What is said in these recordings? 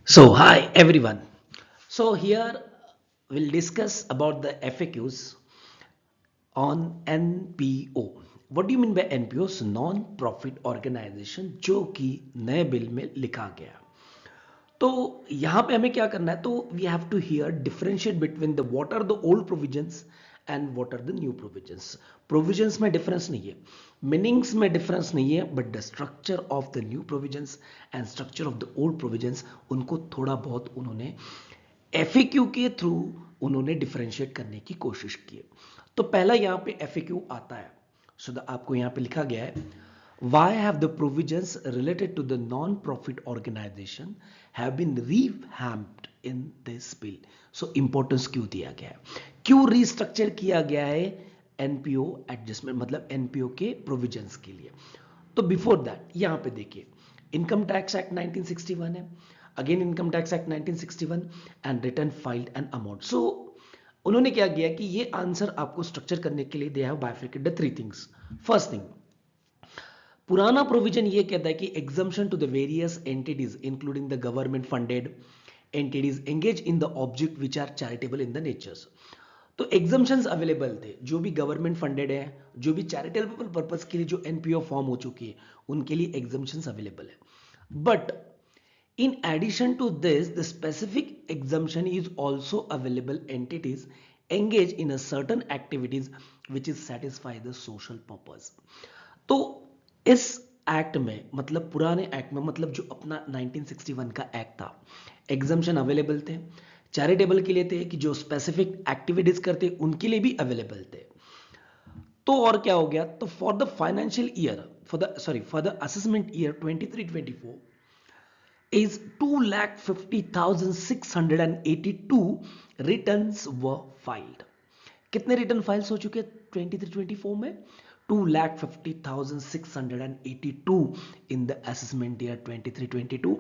So, hi everyone. So, here we'll discuss about the FAQs on NPO. What do you mean by NPOs? Non profit organisation, जो कि नए bill में लिखा गया। तो यहां पे हमें क्या करना है, तो we have to here differentiate between the what are the old provisions and what are the new provisions. Provisions में डिफरेंस नहीं है, मीनिंग्स में डिफरेंस नहीं है, but the structure of the new provisions and structure of the old provisions, उनको थोड़ा बहुत उन्होंने एफएक्यू के थ्रू उन्होंने डिफरेंशिएट करने की कोशिश की। तो पहला यहां पे एफएक्यू आता है। सो आपको यहां पे लिखा गया है, why have the provisions related to the non-profit organization have been revamped in this bill? So importance क्यों दिया गया है, क्यों रिस्ट्रक्चर किया गया है एनपीओ एडजस्टमेंट, मतलब एनपीओ के प्रोविजंस के लिए। तो बिफोर दैट यहां पे देखिए, इनकम टैक्स एक्ट 1961 है, again income tax act 1961 and return filed and amount. So उन्होंने क्या किया कि ये आंसर आपको स्ट्रक्चर करने के लिए they have bifurcated the three things. First thing, पुराना प्रोविजन ये कहता है कि exemption to the various entities including the government funded entities engage in the object which are charitable in the natures. तो एग्जम्पशंस अवेलेबल थे, जो भी government funded है, जो भी चैरिटेबल पर्पस के लिए जो एनपीओ फॉर्म हो चुकी है, उनके लिए एग्जम्पशंस अवेलेबल है। But in addition to this, the specific exemption is also available entities engage in a certain activities which is satisfy the social purpose। तो इस एक्ट में, मतलब पुराने एक्ट में, मतलब जो अपना 1961 का एक्ट था, एग्जम्पशन अवेलेबल थे, चैरिटेबल के लिए थे, कि जो स्पेसिफिक एक्टिविटीज करते उनके लिए भी अवेलेबल थे। तो और क्या हो गया, तो for the financial year, for the assessment year 23-24 is 2,50,682 returns were filed. कितने रिटर्न फाइल्स हो चुके 23-24 में? 2,50,682 इन द असेसमेंट ईयर 23-22।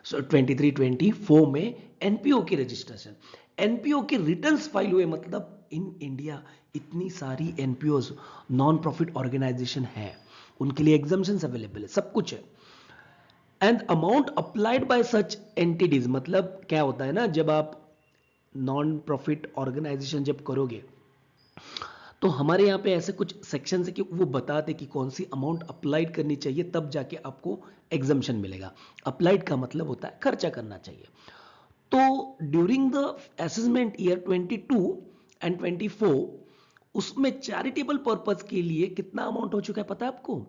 सो 23-24 में एनपीओ की रजिस्ट्रेशन, एनपीओ के रिटर्न्स फाइल हुए, मतलब इन इंडिया इतनी सारी एनपीओ नॉन प्रॉफिट ऑर्गेनाइजेशन है, उनके लिए एग्जम्पशंस अवेलेबल है, सब कुछ है। And amount applied by such entities, मतलब क्या होता है ना, जब आप नॉन प्रॉफिट ऑर्गेनाइजेशन जब करोगे, तो हमारे यहाँ पे ऐसे कुछ सेक्शन है कि वो बताते कि कौन सी अमाउंट अप्लाइड करनी चाहिए, तब जाके आपको एग्जम्पशन मिलेगा। अप्लाइड का मतलब होता है खर्चा करना चाहिए। तो during the assessment year 22 and 24, उसमें चैरिटेबल पर्पज के लिए कितना अमाउंट हो चुका है पता है आपको?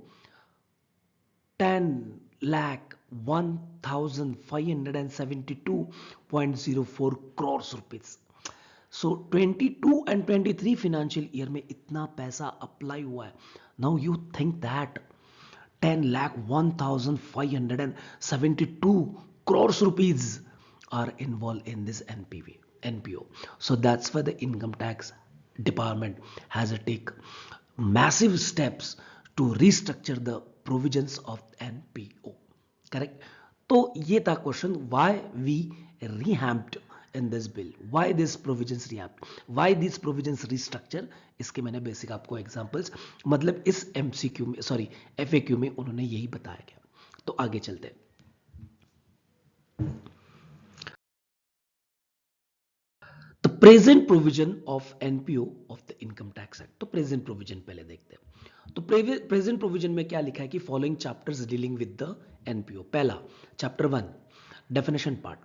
10,01,572.04 crores rupees। So 22 and 23 financial year में इतना पैसा अप्लाई हुआ है। Now you think that 10,01,572 crores rupees are involved in this NPO. So that's why the income tax department has to take massive steps to restructure the provisions of NPO. Correct? तो ये था question, why we revamped in this bill, why this provisions revamped, why these provisions restructure। इसके मैंने basic आपको examples, मतलब इस MCQ में, sorry FAQ में उन्होंने यही बताया गया। तो आगे चलते हैं। The present provision of NPO of the income tax act. तो प्रेजेंट प्रोविजन पहले देखते हैं। तो प्रेजेंट प्रोविजन में क्या लिखा है कि following chapters dealing with the NPO. पहला chapter 1 definition part,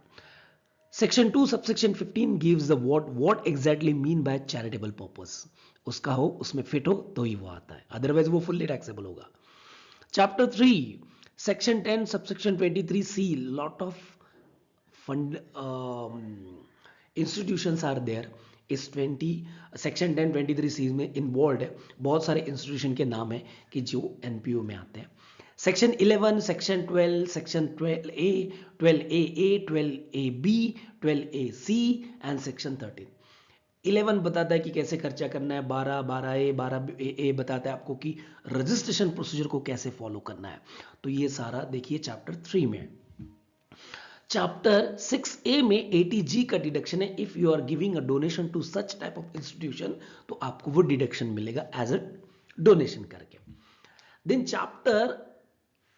section 2 subsection 15 gives the what exactly mean by charitable purpose. उसका हो, उसमें फिट हो तो ही वो आता है, अदरवाइज वो फुल्ली टैक्सेबल होगा। Chapter 3 section 10 subsection 23 C, lot of fund institutions are there. इस 20 सेक्शन 10 23 सी में इन्वॉल्व है, बहुत सारे इंस्टीट्यूशन के नाम है कि जो एनपीओ में आते हैं। Section 11 section 12 section 12A 12AA 12AB 12AC and section 13। 11 बताता है कि कैसे खर्चा करना है, 12A 12A बताता है आपको कि रजिस्ट्रेशन प्रोसीजर को कैसे फॉलो करना है। तो ये सारा देखिए चैप्टर 3 में। चैप्टर 6A में ATG का डिडक्शन है, if you are giving a donation to such type of institution, तो आपको वो डिडक्शन मिलेगा एज अ डोनेशन करके। देन चैप्टर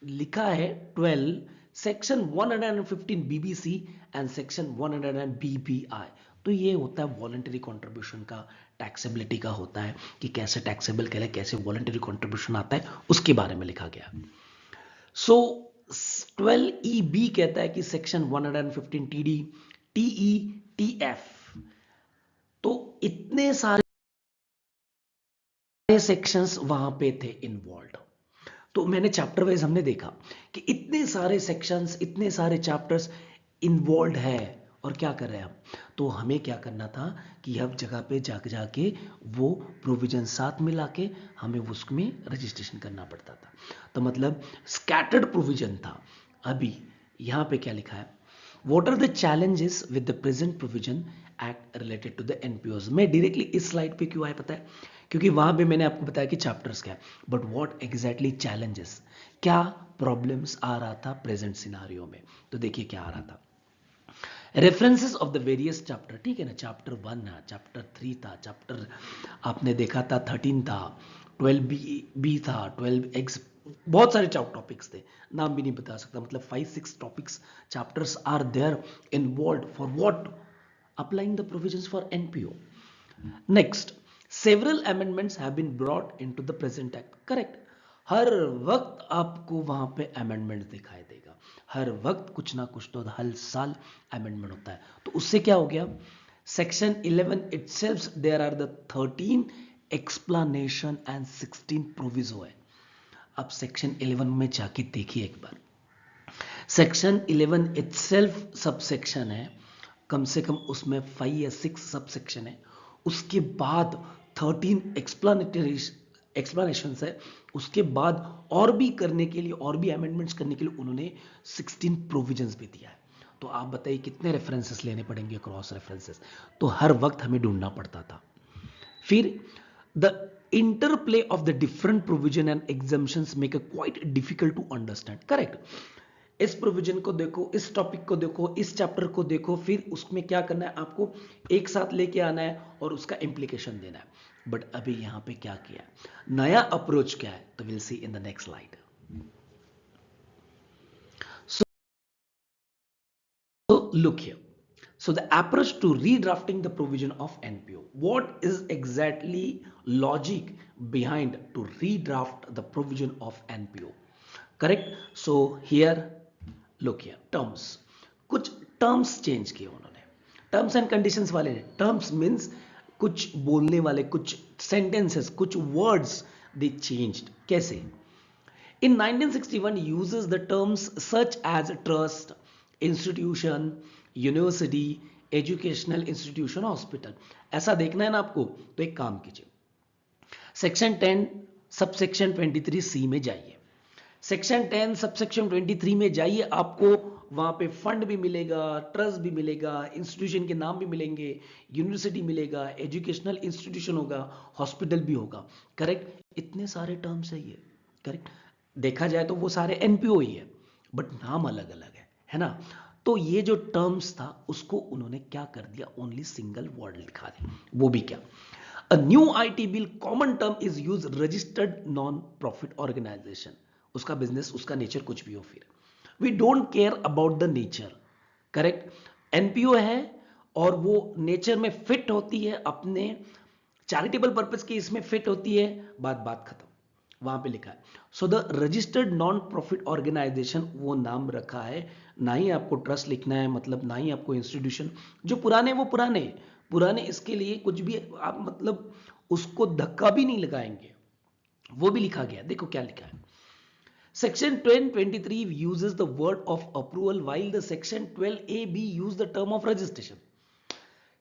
लिखा है 12 section 115 BBC and section 100 BBI. तो ये होता है वॉलंटरी कंट्रीब्यूशन का, टैक्सेबिलिटी का होता है कि कैसे टैक्सेबल के लिए कैसे वॉलंटरी कंट्रीब्यूशन आता है, उसके बारे में लिखा गया। सो 12 बी कहता है कि सेक्शन 115 टीडी, टीई, टीएफ, तो इतने सारे सेक्शंस वहां पे थे इन्वॉल्व। तो मैंने चैप्टर वाइज हमने देखा कि इतने सारे सेक्शंस, इतने सारे चैप्टर्स इन्वॉल्व है, और क्या कर रहे हैं हम, तो हमें क्या करना था कि हर जगह पे जाके वो प्रोविजन साथ मिला के हमें उसमें रजिस्ट्रेशन करना पड़ता था। तो मतलब स्कैटर्ड प्रोविजन था। अभी यहाँ पे क्या लिखा है, What are the challenges with the present provision act related to the NPOs? मैं डायरेक्टली इस स्लाइड पे क्यों आया पता है, क्योंकि वहां पे मैंने आपको बताया कि चैप्टर्स क्या है, बट व्हाट एग्जैक्टली चैलेंजेस, क्या प्रॉब्लम्स आ रहा था प्रेजेंट सिनारियो में। तो देखिए क्या आ रहा था, references of the various chapter, ठीक है ना, चैप्टर 1 था, चैप्टर 3 था, चैप्टर आपने देखा था 13 था, 12 बी था, 12 एक्स, बहुत सारे टॉपिक्स थे, नाम भी नहीं बता सकता, मतलब 5-6 topics chapters are there involve for what, applying the provisions for NPO. Next, several amendments have been brought into the present act, correct. हर वक्त आपको वहां पे अमेंडमेंट दिखाई देगा, हर वक्त कुछ ना कुछ तो हर साल अमेंडमेंट होता है। तो उससे क्या हो गया, section 11 itself there are the 13 explanation and 16 proviso है। अब सेक्शन 11 में जाके देखिए एक बार, सेक्शन 11 इटसेल्फ सब सेक्शन है, कम से कम उसमें 5 या 6 सब सेक्शन है, उसके बाद 13 एक्सप्लेनेशन है, उसके बाद और भी करने के लिए, और भी अमेंडमेंट्स करने के लिए उन्होंने 16 प्रोविजंस भी दिया है। तो आप बताइए कितने रेफरेंसेस लेने पड़ेंगे, क्रॉस रेफरेंसेस, तो हर वक्त हमें ढूंढना पड़ता था। फिर the interplay of the different provision and exemptions make a quite difficult to understand, correct. इस प्रोविजन को देखो, इस टॉपिक को देखो, इस चैप्टर को देखो, फिर उसमें क्या करना है, आपको एक साथ लेके आना है और उसका इंप्लीकेशन देना है। बट अभी यहां पे क्या किया है, नया अप्रोच क्या है, तो will see in the next slide. So look here. So the approach to redrafting the provision of NPO. What is exactly logic behind to redraft the provision of NPO? Correct. So here, look here. Terms. कुछ terms change किए उन्होंने. Terms and conditions वाले ने. Terms means कुछ बोलने वाले, कुछ sentences, कुछ words they changed. कैसे? In 1961 uses the terms such as trust, institution, university, educational institution, hospital. ऐसा देखना है ना आपको, तो एक काम कीजिए, सेक्शन 10 सब सेक्शन 23 सी में जाइए, सेक्शन 10 सब सेक्शन 23 में जाइए, आपको वहां पे फंड भी मिलेगा, ट्रस्ट भी मिलेगा, इंस्टीट्यूशन के नाम भी मिलेंगे, यूनिवर्सिटी मिलेगा, एजुकेशनल इंस्टीट्यूशन होगा, हॉस्पिटल भी होगा, करेक्ट। इतने सारे टर्म्स है ये, करेक्ट। देखा जाए तो वो सारे एनपीओ ही है, बट नाम अलग अलग है ना। तो ये जो टर्म्स था उसको उन्होंने क्या कर दिया, ओनली सिंगल वर्ड लिखा दिया। वो भी क्या, a new IT bill common term is use registered non profit organisation, उसका बिजनेस, उसका नेचर कुछ भी हो, फिर we don't care about the nature, correct. NPO है और वो नेचर में फिट होती है, अपने चैरिटेबल पर्पज की इसमें फिट होती है, बात खत्म, वहां पे लिखा है। So the registered non profit organisation, वो नाम रखा है, ना ही आपको ट्रस्ट लिखना है, मतलब ना ही आपको इंस्टीट्यूशन, जो पुराने वो पुराने इसके लिए कुछ भी आप मतलब उसको धक्का भी नहीं लगाएंगे, वो भी लिखा गया। देखो क्या लिखा है, section 1023 uses the word of approval while the section 12ab use the term of registration।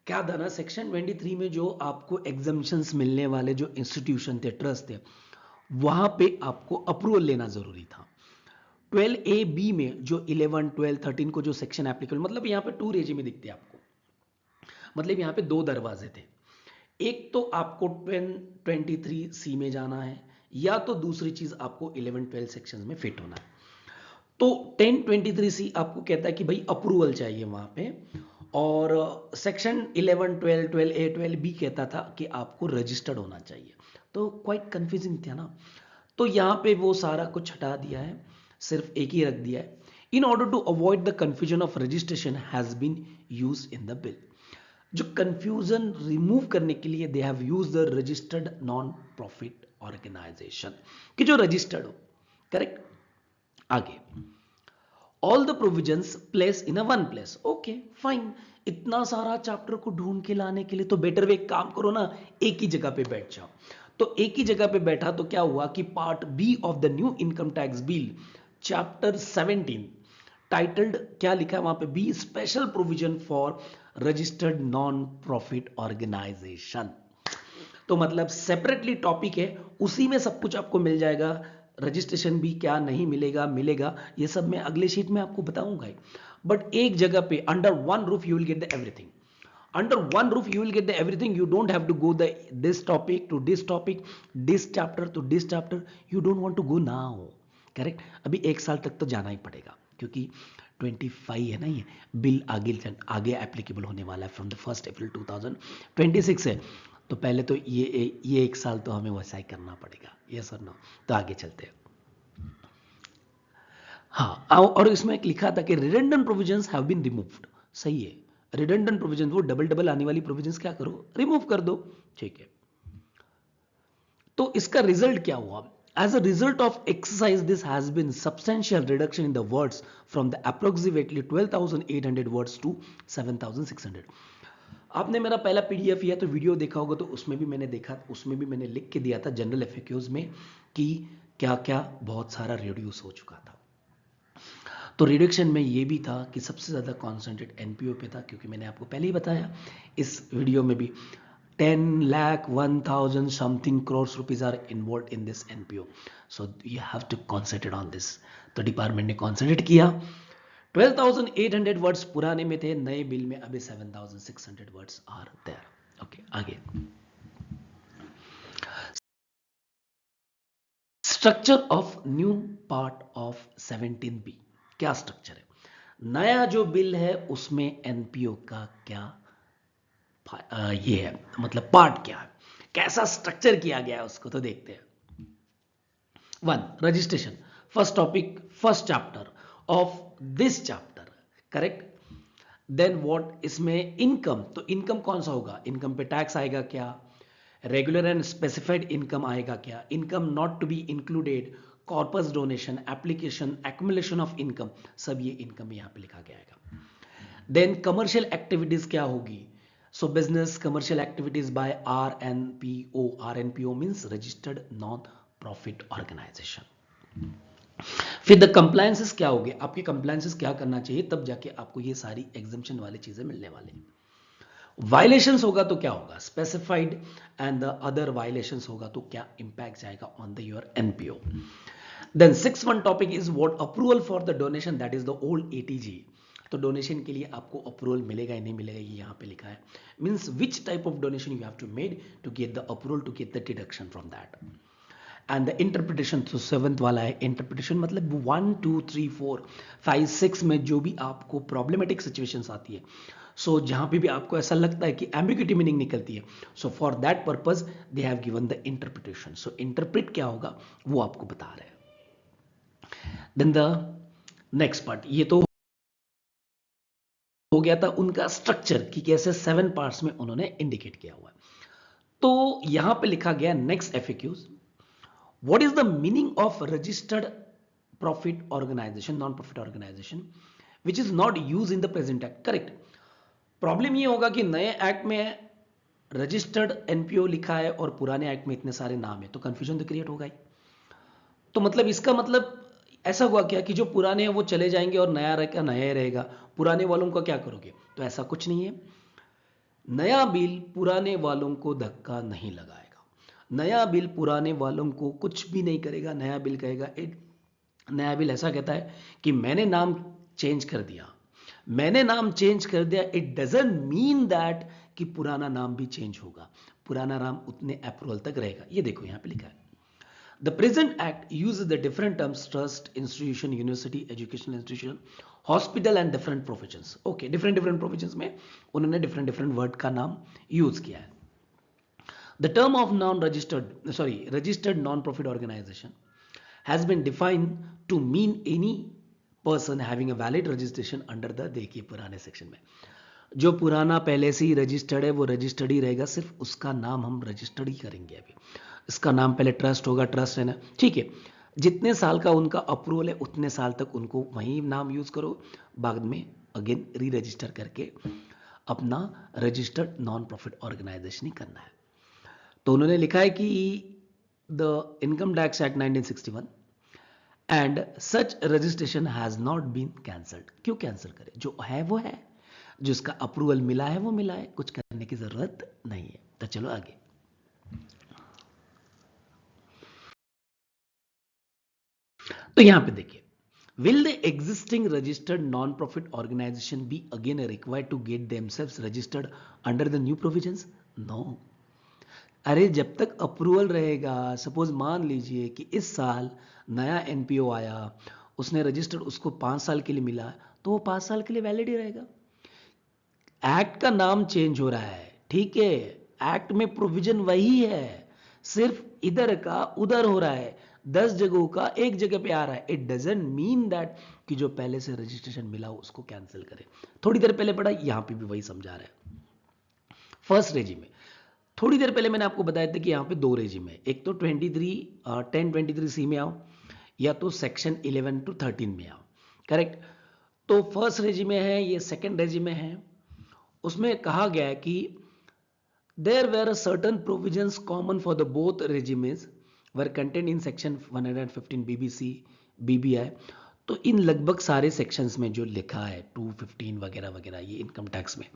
क्या था ना, सेक्शन 23 में जो आपको एग्जामिशंस मिलने वाले जो इंस्टीट्यूशन थे, ट्रस्ट थे, वहां पे आपको अप्रूवल लेना जरूरी था। 12ab में जो 11, 12, 13 को जो सेक्शन एप्लीकेबल, मतलब यहाँ पे 2 रेजी में दिखते हैं आपको, मतलब यहाँ पे 2 दरवाजे थे, एक तो आपको 1023 में जाना है, या तो दूसरी चीज आपको 11, 12 सेक्शन में फिट होना है। तो 1023 आपको कहता है कि भाई अप्रूवल चाहिए वहां पे, और सेक्शन 11, 12, 12A, 12B कहता था कि आपको रजिस्टर्ड होना चाहिए। तो क्वाइट कंफ्यूजिंग था ना, तो यहां पे वो सारा कुछ हटा दिया है, सिर्फ एक ही रख दिया है, in order to avoid the confusion of registration has been use in the bill. जो कंफ्यूजन रिमूव करने के लिए they have use the registered non profit organisation, कि जो रजिस्टर्ड हो। करेक्ट। आगे, all the provisions place in a one place. Okay fine, इतना सारा चैप्टर को ढूंढ के लाने के लिए तो बेटर वे एक काम करो ना, एक ही जगह पे बैठ जाओ। तो एक ही जगह पे बैठा तो क्या हुआ कि part B of the new income tax bill chapter 17 titled क्या लिखा है वहां पे, B special provision for registered non profit organisation. तो मतलब सेपरेटली टॉपिक है, उसी में सब कुछ आपको मिल जाएगा। रजिस्ट्रेशन भी क्या नहीं मिलेगा, मिलेगा, ये सब मैं अगले शीट में आपको बताऊंगा ही। बट एक जगह पे under one roof you will get the everything. Under one roof you will get the everything. You don't have to go this topic to this topic, this chapter to this chapter. You don't want to go now. Correct? अभी एक साल तक तो जाना ही पड़ेगा, क्योंकि 25 है ना, ये बिल आगे एप्लीकेबल होने वाला है फ्रॉम द 1 अप्रैल 2026 है। तो पहले तो ये एक साल तो हमें वैसा ही करना पड़ेगा। यस और नो? तो आगे चलते हैं। हाँ, और इसमें एक लिखा था कि redundant provisions have been removed. सही है, रिडंडेंट प्रोविजंस, वो डबल डबल आने वाली प्रोविजंस क्या करो, रिमूव कर दो। ठीक है। तो इसका रिजल्ट क्या हुआ? As a result of exercise this has been substantial reduction in the words from the approximately 12,800 words to 7,600। आपने मेरा पहला पीडीएफ या तो वीडियो देखा होगा, तो उसमें भी मैंने देखा, उसमें भी मैंने लिख के दिया था जनरल एफएक्यूज में कि क्या क्या बहुत सारा रिड्यूस हो चुका था। तो रिडक्शन में ये भी था कि सबसे ज़्यादा कॉन्सेंट्रेट एनपीओ पे था, क्योंकि मैंने आपको पहले ही बताया इस वीडियो में भी 10 lakh 1,000 something crore rupees are involve in this NPO. So you have to concentrate on this. तो डिपार्टमेंट ने कॉन्सेंट्रेट किया। 12,800 वर्ड्स पुराने में थे, नए बिल में अभी 7,600 वर्ड्स आर देयर। ओके, आगे structure of new part of 17B। क्या स्ट्रक्चर है? नया जो बिल है उसमें एनपीओ का क्या ये है, मतलब पार्ट क्या है, कैसा स्ट्रक्चर किया गया है, उसको तो देखते हैं। 1 registration, first topic, first chapter of this chapter. Correct. Then what, इसमें इनकम, तो इनकम कौन सा होगा, इनकम पे टैक्स आएगा क्या, रेगुलर एंड स्पेसिफाइड इनकम आएगा क्या, income not to be included, corpus donation, application, accumulation of income, सब ये इनकम यहां पे लिखा गया है। देन कमर्शियल एक्टिविटीज क्या होगी, so business commercial activities by RNPO. RNPO means registered non profit organisation. फिर द कंप्लायंसेस क्या होंगे, आपके कंप्लायंसेस क्या करना चाहिए, तब जाके आपको ये सारी एग्जम्पशन वाली चीजें मिलने वाली। वायलेशंस होगा तो क्या होगा, specified and the other violations होगा तो क्या इंपैक्ट जाएगा on the your NPO. Then 6th topic is what approval for the donation, that is the old ATG. तो डोनेशन के लिए आपको अप्रूवल मिलेगा या नहीं मिलेगा, ये यहाँ पे लिखा है। Means which type of donation you have to made to get the approval to get the deduction from that. And the interpretation, तो 7th वाला है इंटरप्रिटेशन, मतलब 1 2 3 4 5 6 में जो भी आपको प्रॉब्लमेटिक सिचुएशंस आती है, सो जहां पे भी आपको ऐसा लगता है कि एम्बिग्यूटी मीनिंग निकलती है, so for that purpose they have given the interpretation. So interpret क्या होगा वो आपको बता रहे हैं। देन द नेक्स्ट पार्ट, ये तो हो गया था उनका स्ट्रक्चर कि कैसे 7 पार्ट्स में उन्होंने इंडिकेट किया हुआ है। तो यहां पे लिखा गया next FAQs, what is the meaning of registered profit organisation, non profit organisation which is not use in the present act. Correct. Problem ये होगा कि नए एक्ट में रजिस्टर्ड एनपीओ लिखा है और पुराने एक्ट में इतने सारे नाम है, तो कंफ्यूजन तो क्रिएट होगा ही। तो मतलब इसका मतलब ऐसा हुआ क्या कि जो पुराने हैं वो चले जाएंगे और नया रहेगा, नया ही रहेगा, पुराने वालों का क्या करोगे? तो ऐसा कुछ नहीं है। नया बिल पुराने वालों को धक्का नहीं लगाएगा, नया बिल पुराने वालों को कुछ भी नहीं करेगा। नया बिल कहेगा, नया बिल ऐसा कहता है कि मैंने नाम चेंज कर दिया, मैंने नाम चेंज कर दिया, इट डजंट मीन दैट कि पुराना नाम भी चेंज होगा, पुराना नाम उतने अप्रूवल तक रहेगा। ये देखो यहां पे लिखा है, the present act uses the different terms trust, institution, university, educational institution, hospital and different professions. Okay, different different professions में उन्होंने डिफरेंट डिफरेंट वर्ड का नाम यूज किया है। The term of registered non-profit organization has been defined to mean any person having a valid registration under the, देखिए पुराने section में जो पुराना पहले से ही रजिस्टर्ड है वो रजिस्टर्ड ही रहेगा, सिर्फ उसका नाम हम रजिस्टर्ड ही करेंगे। अभी इसका नाम पहले ट्रस्ट होगा, ट्रस्ट है ना, ठीक है। जितने साल का उनका अप्रूवल है उतने साल तक उनको वही नाम यूज करो, बाद में अगेन री रजिस्टर करके अपना रजिस्टर्ड नॉन प्रॉफिट ऑर्गेनाइजेशन ही करना है। तो उन्होंने लिखा है कि the income tax act 1961 and such registration has not been cancelled. क्यों कैंसिल करें, जो है वो है, जिसका अप्रूवल मिला है वो मिला है, कुछ करने की जरूरत नहीं है। तो चलो आगे। तो यहां पे देखिए, will the existing registered non-profit organization be again required to get themselves registered under the new provisions? No. अरे जब तक अप्रूवल रहेगा, सपोज मान लीजिए कि इस साल नया एनपीओ आया, उसने रजिस्टर्ड, उसको 5 साल के लिए मिला, तो वो 5 साल के लिए वैलिड ही रहेगा। एक्ट का नाम चेंज हो रहा है, ठीक है, एक्ट में प्रोविजन वही है, सिर्फ इधर का उधर हो रहा है, 10 जगहों का एक जगह पे आ रहा है। इट डजेंट मीन दैट कि जो पहले से रजिस्ट्रेशन मिला हो उसको कैंसिल करें। थोड़ी देर पहले पढ़ा, यहां पे भी वही समझा रहा है। फर्स्ट रेजिम में थोड़ी देर पहले मैंने आपको बताया था कि यहां पे दो रेजिम है, एक तो 1023 सी में आओ, या तो सेक्शन 11 to 13 में आओ, करेक्ट। तो फर्स्ट रेजिम में है, ये सेकेंड रेजिम में है। उसमें कहा गया है कि there were certain provisions common for the both regimes were contained in section 115 BBC BBI। तो इन लगभग सारे सेक्शंस में जो लिखा है 215 वगैरह वगैरह, ये इनकम टैक्स में,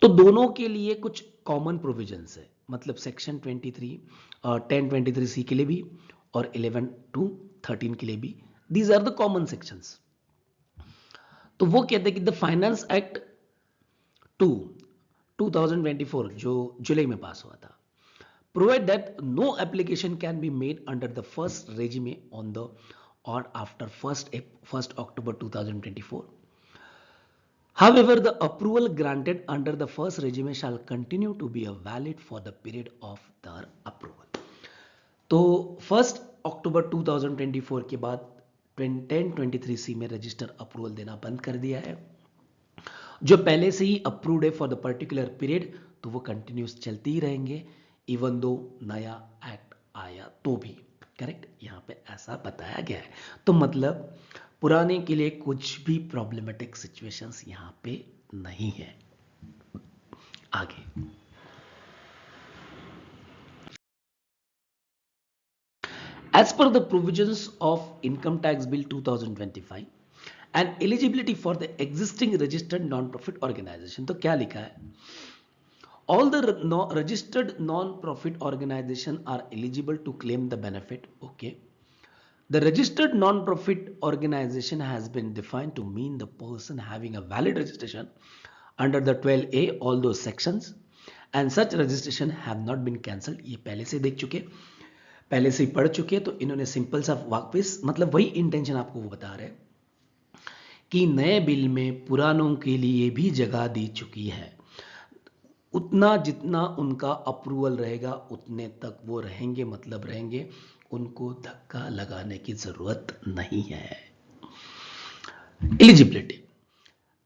तो दोनों के लिए कुछ कॉमन प्रोविजंस है। मतलब सेक्शन 1023 के लिए भी और 11 to 13 के लिए भी, these are the common sections. तो वो कहते हैं कि द फाइनेंस एक्ट 2024 जो जुलाई में पास हुआ था, provide that no application can be made under the first regime on the or after 1st October 2024. However, the approval granted under the first regime shall continue to be valid for the period of their approval. तो 1 अक्टूबर 2024 के बाद 1023C में register approval देना बंद कर दिया है। जो पहले से ही अप्रूव्ड है फॉर द पर्टिकुलर पीरियड, तो वो कंटिन्यूस चलती ही रहेंगे, इवन दो नया एक्ट आया तो भी, करेक्ट। यहां पे ऐसा बताया गया है। तो मतलब पुराने के लिए कुछ भी प्रॉब्लमेटिक सिचुएशंस यहां पे नहीं है। आगे, as per the provisions of income tax bill 2025 and eligibility for the existing registered non-profit organization, तो क्या लिखा है, all the registered non-profit organization are eligible to claim the benefit. Okay, the registered non-profit organization has been defined to mean the person having a valid registration under the 12A all those sections and such registration have not been cancelled। ये पहले से देख चुके, पहले से पढ़ चुके, तो इन्होंने सिंपल सा वापस, मतलब वही इंटेंशन आपको वो बता रहे कि नए बिल में पुरानों के लिए भी जगह दी चुकी है। उतना जितना उनका अप्रूवल रहेगा उतने तक वो रहेंगे, मतलब रहेंगे, उनको धक्का लगाने की जरूरत नहीं है। Eligibility,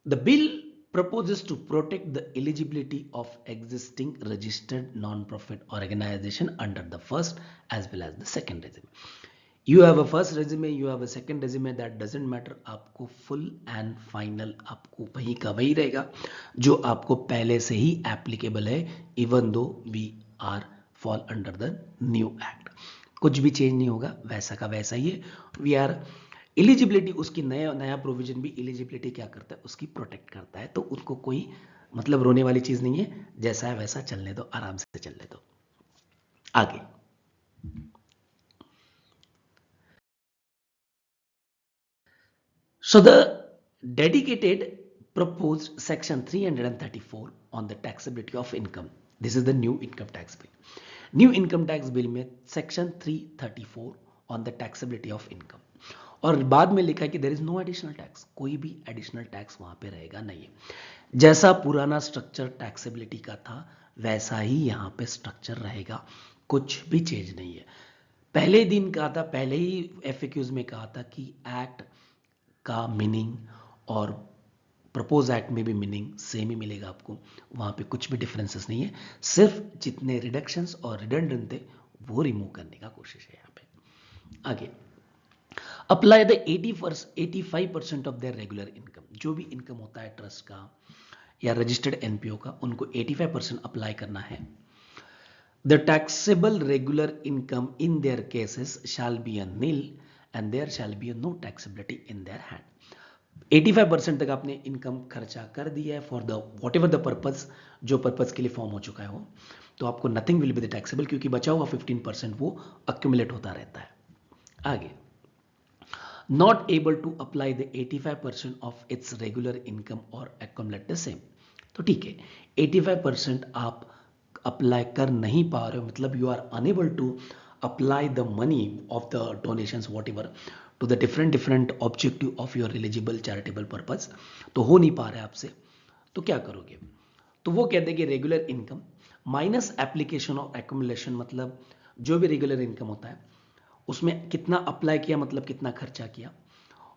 the bill proposes to protect the eligibility of existing registered non-profit organization under the first as well as the second regime. You have a first regime, you have a second regime, that doesn't matter, आपको full and final आपको वही का वही रहेगा जो आपको पहले से ही applicable है, even though we are fall under the new act। कुछ भी चेंज नहीं होगा, वैसा का वैसा ही है। वी आर एलिजिबिलिटी, उसकी नया प्रोविजन भी एलिजिबिलिटी क्या करता है, उसकी प्रोटेक्ट करता है। तो उसको कोई मतलब रोने वाली चीज नहीं है, जैसा है वैसा चलने दो, आराम से चलने दो। आगे, so the dedicated proposed section 334 on the taxability of income, this is the new income tax bill। New income tax bill में section 334 on the taxability of income, और बाद में लिखा है कि there is no additional tax, कोई भी additional tax वहां पे रहेगा नहीं है। जैसा पुराना स्ट्रक्चर टैक्सेबिलिटी का था वैसा ही यहां पे स्ट्रक्चर रहेगा, कुछ भी चेंज नहीं है। पहले दिन कहा था, पहले ही एफएक्यूज में कहा था कि एक्ट का मीनिंग और प्रपोज एक्ट में भी मीनिंग सेम ही मिलेगा आपको, वहां पे कुछ भी डिफरेंसेस नहीं है, सिर्फ जितने रिडक्शंस और रिडंडेंट थे वो रिमूव करने का कोशिश है यहाँ पे। आगे, apply the 85% of their regular income, जो भी इनकम होता है ट्रस्ट का या रजिस्टर्ड एनपीओ का, उनको 85% अप्लाई करना है। The taxable regular income in their cases shall be a nil and there shall be no taxability in their hand. 85% तक आपने इनकम खर्चा कर दिया है for the whatever the purpose, जो पर्पज के लिए फॉर्म हो चुका है वो, तो आपको nothing will be the taxable, क्योंकि बचा हुआ 15% वो अक्यूमुलेट होता रहता है। आगे, not able to apply the 85% of its regular income or accumulate the same, तो ठीक है, 85% आप अप्लाई कर नहीं पा रहे हो, मतलब you are unable to apply the money of the donations whatever to the different objective of your eligible charitable purpose, तो हो नहीं पा रहा है आपसे, तो क्या करोगे? तो वो कहते हैं कि regular income minus application of accumulation, मतलब जो भी रेगुलर इनकम होता है उसमें कितना अप्लाई किया, मतलब कितना खर्चा किया,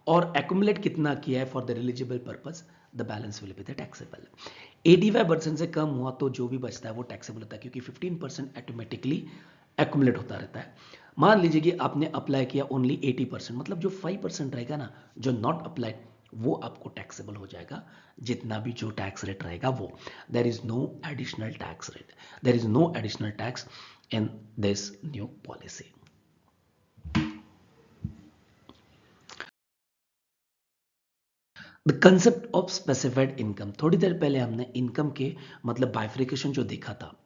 और एक्यूमुलेट कितना किया है for the eligible purpose, the balance will be the taxable. 85% से कम हुआ तो जो भी बचता है वो टैक्सेबल होता है, क्योंकि 15% ऑटोमेटिकली एक्यूमुलेट होता रहता है। मान लीजिए कि आपने अप्लाई किया ओनली 80%, मतलब जो 5% रहेगा ना, जो नॉट अप्लाइड, वो आपको टैक्सेबल हो जाएगा, जितना भी जो टैक्स रेट रहेगा वो। There is no additional tax rate, there is no additional tax in this new policy. The concept of specified income, थोड़ी देर पहले हमने इनकम के मतलब बाइफरिकेशन जो देखा था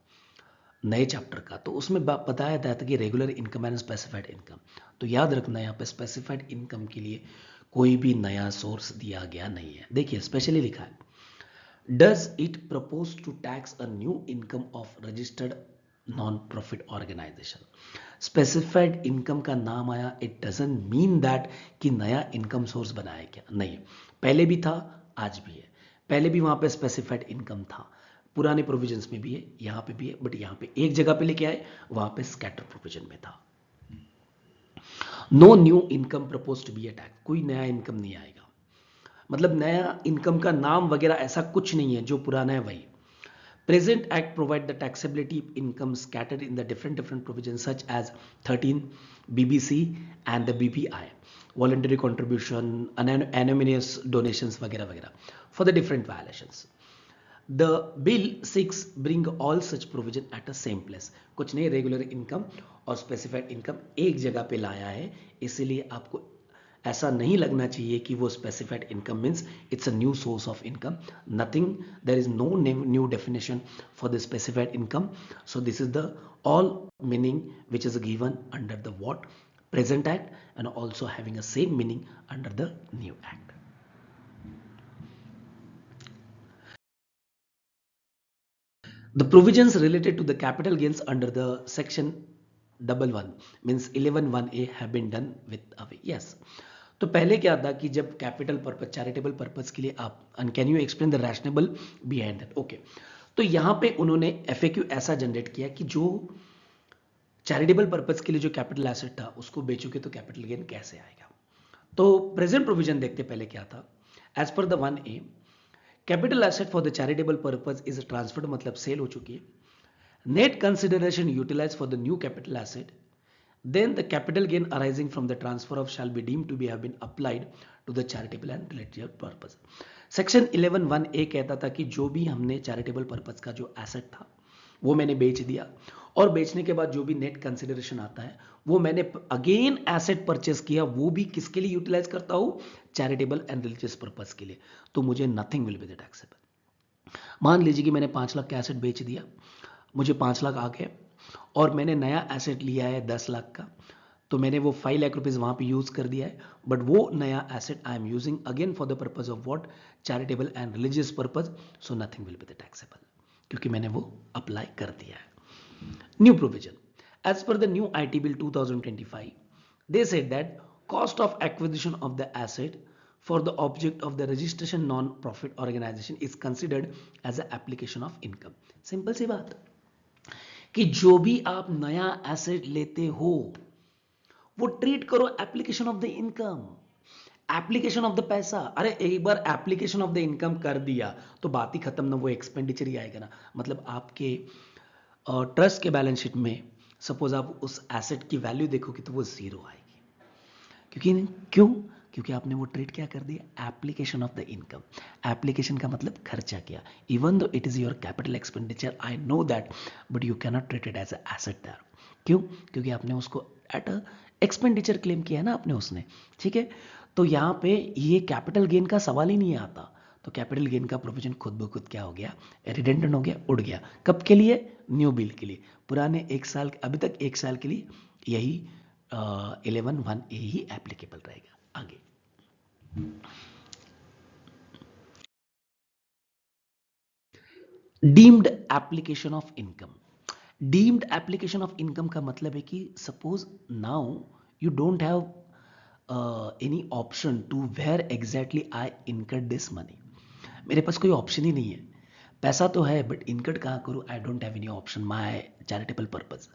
नए चैप्टर का, तो उसमें बताया था कि regular income and specified income. तो याद रखना यहाँ पे स्पेसिफाइड इनकम के लिए कोई भी नया सोर्स दिया गया नहीं है। देखिए स्पेशली लिखा है, does it propose to tax a new income of registered non profit organisation. Specified income का नाम आया, इट डजंट मीन दैट कि नया इनकम सोर्स बनाया क्या, नहीं, पहले भी था, आज भी है। पहले भी वहां पे स्पेसिफाइड इनकम था, पुराने प्रोविजंस में भी है, यहां पे भी है, बट यहां पे एक जगह पे लेके आए, वहां पे स्कैटर प्रोविजन में था। No new income propose to be a tax, कोई नया इनकम नहीं आएगा, मतलब नया इनकम का नाम वगैरह ऐसा कुछ नहीं है, जो पुराना है वही। Present Act provide the taxability income scattered in the different provisions such as 13 BBC and the BPI, voluntary contribution, anonymous donations वगैरह वगैरह for the different violations. The bill seeks bring all such provision at the same place. कुछ नहीं, regular income और specified income एक जगह पे लाया है, इसीलिए आपको ऐसा नहीं लगना चाहिए कि वो specified income means it's a new source of income, nothing, there is no new definition for the specified income. So this is the all meaning which is given under the what present act and also having a same meaning under the new act. The provisions related to the capital gains under the section 11 means 11(1)(a) have been done with away. Yes. तो पहले क्या था कि जब capital purpose, charitable purpose के लिए आप, and can you explain the rationale behind that, okay, तो यहां पे उन्होंने एफएक्यू ऐसा जनरेट किया कि जो चैरिटेबल पर्पज के लिए जो कैपिटल एसेट था उसको बेचोगे तो कैपिटल गेन कैसे आएगा। तो प्रेजेंट प्रोविजन देखते पहले क्या था, as per the 1A, capital asset for the charitable purpose is transferred, मतलब सेल हो चुकी है, net consideration utilise for the new capital asset, then the capital gain arising from the transfer of shall be deemed to be have been applied to the charitable and related purpose. Section 11(1)(a) कहता था कि जो भी हमने charitable purpose का जो asset था वो मैंने बेच दिया, और बेचने के बाद जो भी नेट कंसिडरेशन आता है वो मैंने अगेन एसेट परचेस किया, वो भी किसके लिए यूटिलाइज करता हूं, चैरिटेबल एंड रिलीजियस पर्पज के लिए, तो मुझे nothing will be the taxable. मान लीजिए कि मैंने 5 लाख का एसेट बेच दिया, मुझे 5 लाख आ गए, और मैंने नया एसेट लिया है 10 लाख का, तो मैंने वो 5 लाख रुपीज वहां पे यूज कर दिया है, बट वो नया asset I am using again for the purpose of what, charitable and religious purpose, so nothing will be the taxable, क्योंकि मैंने वो अप्लाई कर दिया है। New provision, as per the new IT bill 2025, they said that cost of acquisition of the asset for the object of the registration non-profit organization is considered as an application of income. Simple सी बात कि जो भी आप नया asset लेते हो वो ट्रीट करो application of the income, application of the पैसा, अरे एक बार एप्लीकेशन ऑफ द इनकम कर दिया तो बात ही खत्म ना, वो एक्सपेंडिचर ही आएगा ना। मतलब आपके ट्रस्ट के बैलेंस शीट में सपोज आप उस एसेट की वैल्यू देखोगे तो वो जीरो आएगी। क्योंकि क्यों? क्योंकि आपने वो ट्रेड क्या कर दिया, application of the income. Application का मतलब खर्चा किया। Even though it is your capital expenditure, I know that, but you cannot treat it as asset that. क्यों? क्योंकि आपने उसको एट अ एक्सपेंडिचर क्लेम किया है ना आपने उसने, ठीक है। तो यहाँ पे ये कैपिटल गेन का सवाल ही नहीं आता। तो कैपिटल गेन का प्रोविजन खुद ब खुद क्या हो गया, रिडेंडेंट हो गया, उड़ गया। कब के लिए? न्यू बिल के लिए। पुराने एक साल, अभी तक एक साल के लिए यही 11(1)(a) ही एप्लीकेबल रहेगा। आगे deemed application of income. Deemed application of income का मतलब है कि suppose now you don't have any option to where exactly I incur this money. मेरे पास कोई ऑप्शन ही नहीं है, पैसा तो है बट इनकट कहाँ करूँ, I don't have any option, my charitable purpose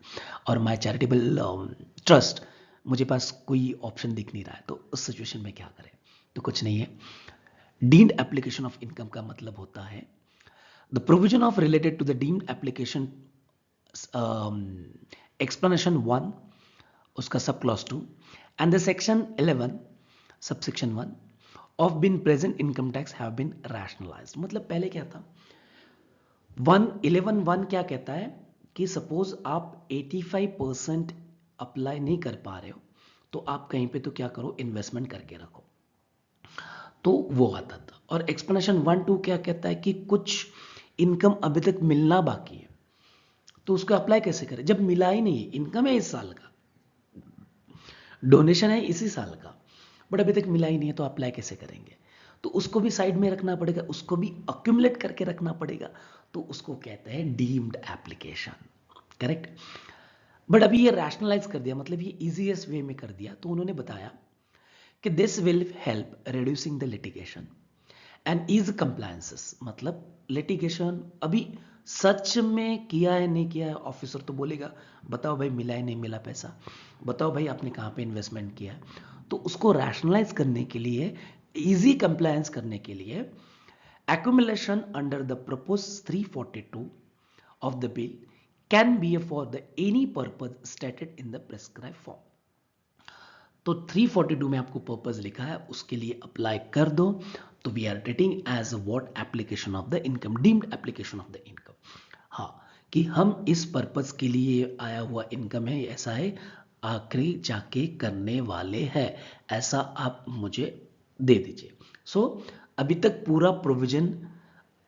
और माई चैरिटेबल ट्रस्ट, मुझे पास कोई ऑप्शन दिख नहीं रहा है। तो उस सिचुएशन में क्या करें? तो कुछ नहीं है। डीम्ड एप्लीकेशन ऑफ इनकम का मतलब होता है the provision of related to the deemed application explanation 1 उसका sub clause 2 and the section 11 subsection 1 of been present income tax have been rationalised. मतलब पहले क्या था, 111(1) क्या कहता है कि सपोज आप 85% अप्लाई नहीं कर पा रहे हो तो आप कहीं पे तो क्या करो, इन्वेस्टमेंट करके रखो। तो वो आता था। और एक्सप्लेनेशन 1-2 क्या कहता है कि कुछ इनकम अभी तक मिलना बाकी है तो उसको अप्लाई कैसे करें जब मिला ही नहीं है, इनकम है इस साल का, डोनेशन है इसी साल का, बट अभी तक मिला ही नहीं है तो अप्लाई कैसे करेंगे? तो उसको भी साइड में रखना पड़ेगा, उसको भी अक्यूमुलेट करके रखना पड़ेगा। तो उसको कहते हैं डीम्ड एप्लीकेशन, करेक्ट। बट अभी ये रैशनलाइज कर दिया, मतलब ये इजीएस्ट वे में कर दिया। तो उन्होंने बताया कि this will help reducing the litigation and ease compliances. मतलब लिटिगेशन अभी सच में किया है नहीं किया है, ऑफिसर तो बोलेगा बताओ भाई मिला है नहीं मिला पैसा, बताओ भाई आपने कहाँ पे इन्वेस्टमेंट किया है। तो उसको रैशनलाइज करने के लिए, इजी कंप्लायंस करने के लिए, accumulation under the proposed 342 of the bill can be for the any purpose stated in the prescribed form। तो 342 में आपको पर्पज लिखा है, उसके लिए अप्लाई कर दो। तो we are treating as what, application of the income, deemed application of the income. हाँ, कि हम इस पर्पज के लिए आया हुआ इनकम है, ऐसा है, आखिरी जाके करने वाले हैं, ऐसा आप मुझे दे दीजिए। सो अभी तक पूरा प्रोविजन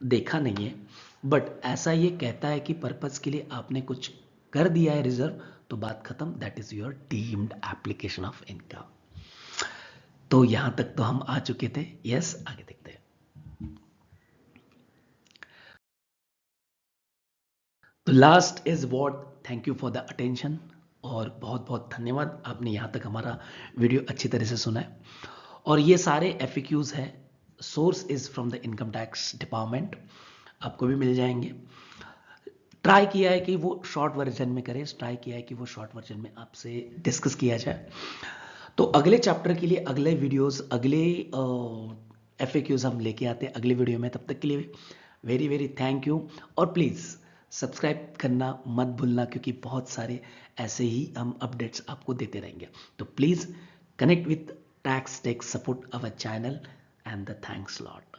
देखा नहीं है, बट ऐसा ये कहता है कि पर्पज के लिए आपने कुछ कर दिया है रिजर्व, तो बात खत्म, that is your deemed application of income. तो यहां तक तो हम आ चुके थे। यस, आगे देखते हैं। तो last is what, thank you for the attention, और बहुत बहुत धन्यवाद, आपने यहाँ तक हमारा वीडियो अच्छी तरह से सुना है। और ये सारे एफएक्यूज हैं, source is from the income tax department, आपको भी मिल जाएंगे। ट्राई किया है कि वो शॉर्ट वर्जन में करें, ट्राई किया है कि वो शॉर्ट वर्जन में आपसे डिस्कस किया जाए। तो अगले चैप्टर के लिए अगले वीडियोस, अगले एफएक्यूज हम लेके आते हैं अगले वीडियो में। तब तक के लिए वेरी वेरी थैंक यू, और प्लीज़ सब्सक्राइब करना मत भूलना, क्योंकि बहुत सारे ऐसे ही हम अपडेट्स आपको देते रहेंगे। तो please connect with Tax Tech, support our channel, and the thanks lot.